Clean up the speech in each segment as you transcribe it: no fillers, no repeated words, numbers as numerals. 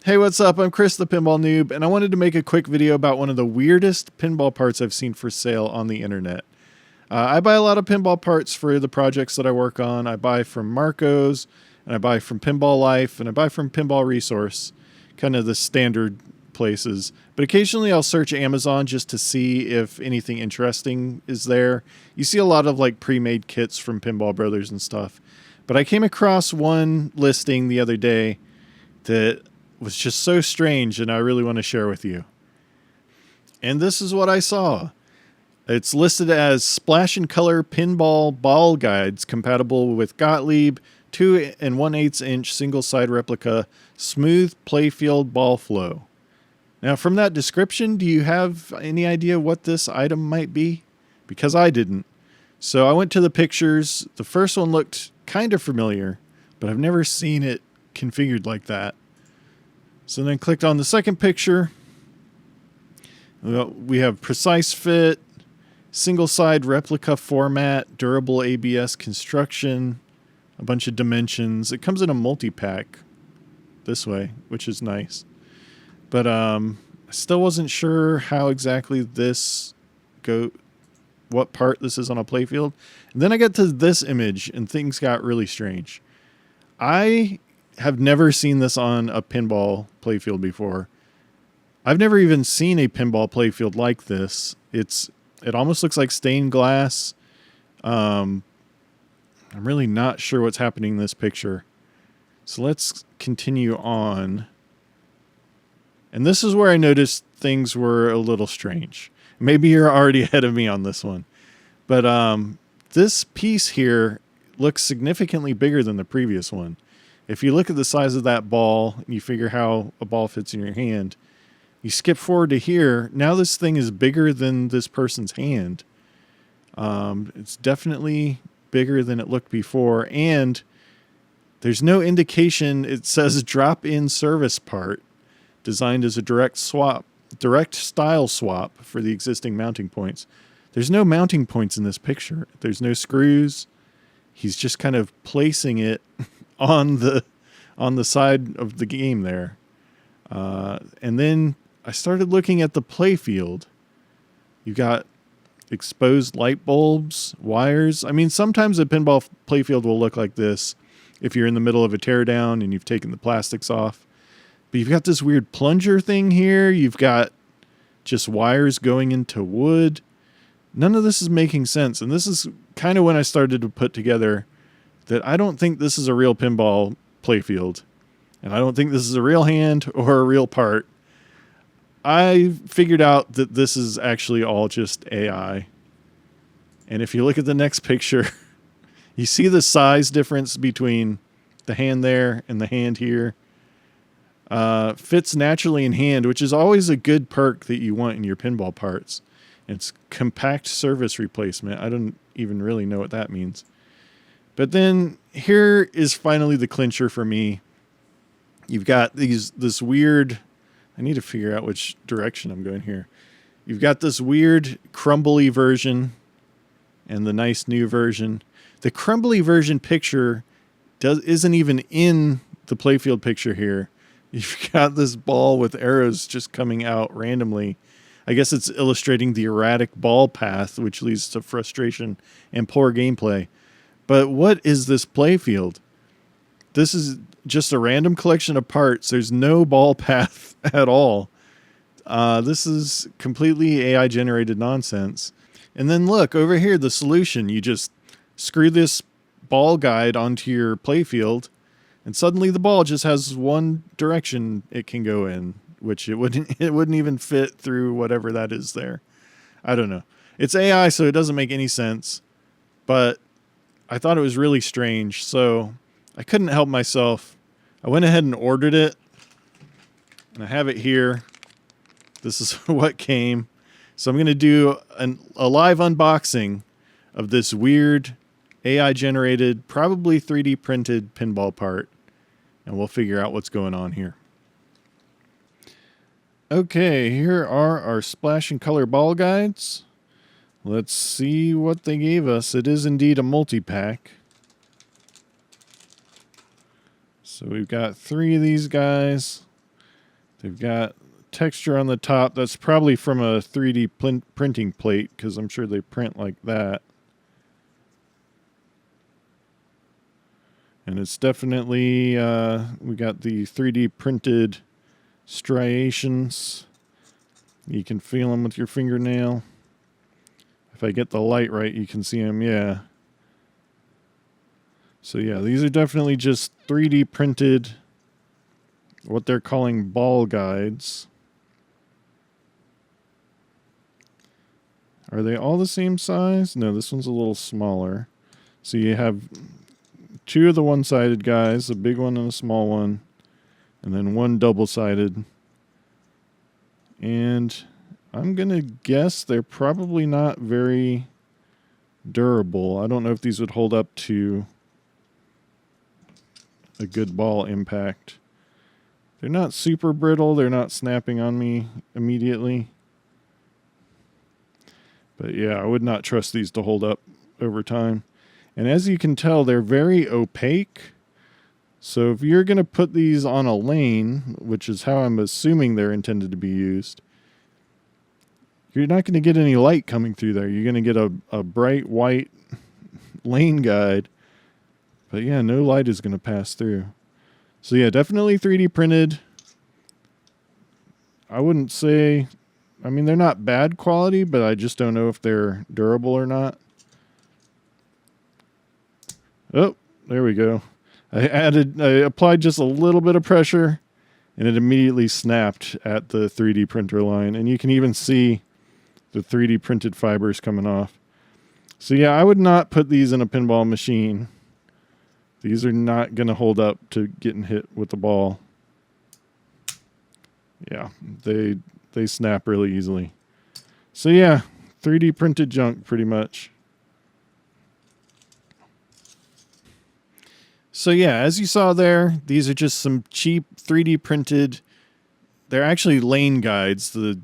Hey, what's up? I'm Chris the Pinball Noob, and I wanted to make a quick video about one of the weirdest pinball parts I've seen for sale on the internet. I buy a lot of pinball parts for the projects that I work on. I buy from Marco's, and I buy from Pinball Life, and I buy from Pinball Resource, kind of the standard places. But occasionally I'll search Amazon just to see if anything interesting is there. You see a lot of like pre-made kits from Pinball Brothers and stuff. But I came across one listing the other day that was just so strange, and I really want to share with you. And this is what I saw. It's listed as Splash and Color Pinball Ball Guides compatible with Gottlieb 2 1/8 inch single side replica smooth playfield ball flow. Now, from that description, do you have any idea what this item might be? Because I didn't. So I went to the pictures. The first one looked kind of familiar, but I've never seen it configured like that. So then I clicked on the second picture. We have precise fit, single side replica format, durable ABS construction, a bunch of dimensions. It comes in a multi-pack this way, which is nice. But I still wasn't sure how exactly what part this is on a playfield. And then I got to this image and things got really strange. I have never seen this on a pinball playfield before. I've never even seen a pinball playfield like this. It almost looks like stained glass. I'm really not sure what's happening in this picture. So let's continue on. And this is where I noticed things were a little strange. Maybe you're already ahead of me on this one. But this piece here looks significantly bigger than the previous one. If you look at the size of that ball and you figure how a ball fits in your hand, you skip forward to here. Now this thing is bigger than this person's hand. It's definitely bigger than it looked before. And there's no indication. It says drop-in service part designed as a direct style swap for the existing mounting points. There's no mounting points in this picture. There's no screws. He's just kind of placing it on the side of the game there. And then I started looking at the playfield. You've got exposed light bulbs, wires. I mean, sometimes a pinball playfield will look like this if you're in the middle of a teardown and you've taken the plastics off. But you've got this weird plunger thing here. You've got just wires going into wood. None of this is making sense. And this is kind of when I started to put together that I don't think this is a real pinball playfield. And I don't think this is a real hand or a real part. I figured out that this is actually all just AI. And if you look at the next picture, you see the size difference between the hand there and the hand here. Fits naturally in hand, which is always a good perk that you want in your pinball parts. It's compact service replacement. I don't even really know what that means. But then here is finally the clincher for me. You've got this weird, I need to figure out which direction I'm going here. You've got this weird crumbly version and the nice new version. The crumbly version picture isn't even in the playfield picture here. You've got this ball with arrows just coming out randomly. I guess it's illustrating the erratic ball path, which leads to frustration and poor gameplay. But what is this playfield? This is just a random collection of parts. There's no ball path at all. This is completely AI-generated nonsense. And then look, over here, the solution. You just screw this ball guide onto your playfield, and suddenly the ball just has one direction it can go in, which it wouldn't even fit through whatever that is there. I don't know. It's AI, so it doesn't make any sense. But I thought it was really strange, so I couldn't help myself. I went ahead and ordered it, and I have it here. This is what came. So I'm going to do a live unboxing of this weird AI-generated, probably 3D printed pinball part, and we'll figure out what's going on here. Okay, here are our Splash and Color ball guides. Let's see what they gave us. It is indeed a multi-pack. So we've got 3 of these guys. They've got texture on the top. That's probably from a 3D printing plate, because I'm sure they print like that. And it's definitely, we got the 3D printed striations. You can feel them with your fingernail. If I get the light right, you can see them, yeah. So yeah, these are definitely just 3D printed, what they're calling ball guides. Are they all the same size? No, this one's a little smaller. So you have two of the one-sided guys, a big one and a small one, and then one double-sided. And I'm going to guess they're probably not very durable. I don't know if these would hold up to a good ball impact. They're not super brittle. They're not snapping on me immediately. But yeah, I would not trust these to hold up over time. And as you can tell, they're very opaque. So if you're going to put these on a lane, which is how I'm assuming they're intended to be used, you're not going to get any light coming through there. You're going to get a bright white lane guide. But yeah, no light is going to pass through. So yeah, definitely 3D printed. I wouldn't say... I mean, they're not bad quality, but I just don't know if they're durable or not. Oh, there we go. I applied just a little bit of pressure, and it immediately snapped at the 3D printer line. And you can even see the 3D printed fibers coming off. So yeah, I would not put these in a pinball machine. These are not going to hold up to getting hit with the ball. Yeah, they snap really easily. So yeah, 3D printed junk pretty much. So yeah, as you saw there, these are just some cheap 3D printed, they're actually lane guides. The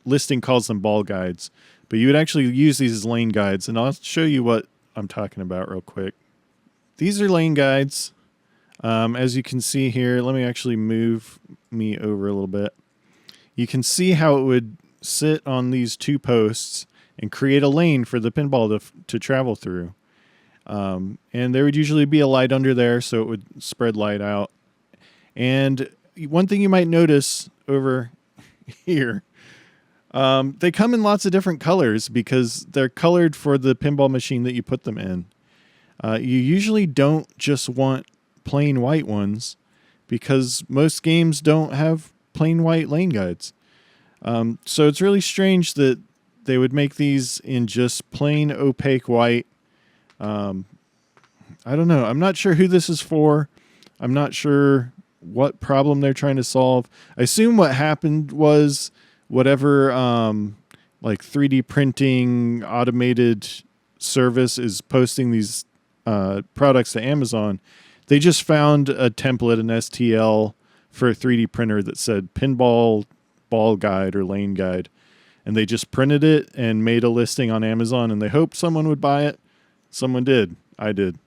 listing calls them ball guides, but you would actually use these as lane guides, and I'll show you what I'm talking about real quick. These are lane guides. As you can see here, let me actually move me over a little bit. You can see how it would sit on these two posts and create a lane for the pinball to travel through. And there would usually be a light under there, so it would spread light out. And one thing you might notice over here, they come in lots of different colors because they're colored for the pinball machine that you put them in. You usually don't just want plain white ones because most games don't have plain white lane guides. So it's really strange that they would make these in just plain opaque white. I don't know. I'm not sure who this is for. I'm not sure what problem they're trying to solve. I assume what happened was whatever like 3D printing automated service is posting these products to Amazon. They just found a template, an STL, for a 3D printer that said pinball ball guide or lane guide. And they just printed it and made a listing on Amazon, and they hoped someone would buy it. Someone did. I did.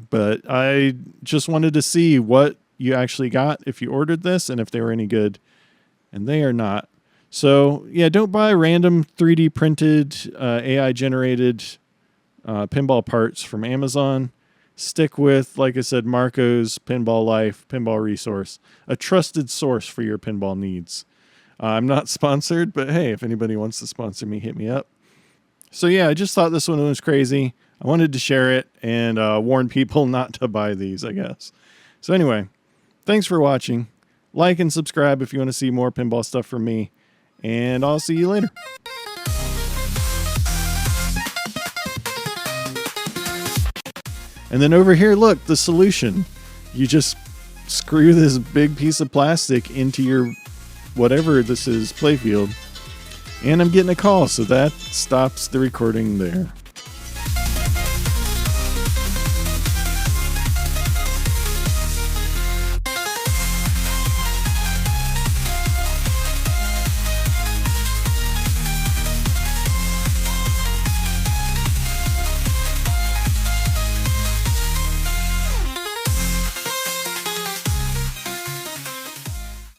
But I just wanted to see what you actually got if you ordered this and if they were any good. And they are not. So, yeah, don't buy random 3D printed, AI generated pinball parts from Amazon. Stick with, like I said, Marco's Pinball Life, Pinball Resource, a trusted source for your pinball needs. I'm not sponsored, but hey, if anybody wants to sponsor me, hit me up. So yeah, I just thought this one was crazy. I wanted to share it and warn people not to buy these, I guess. So anyway, thanks for watching. Like and subscribe if you want to see more pinball stuff from me, and I'll see you later. And then over here, look, the solution. You just screw this big piece of plastic into your whatever this is playfield. And I'm getting a call, so that stops the recording there.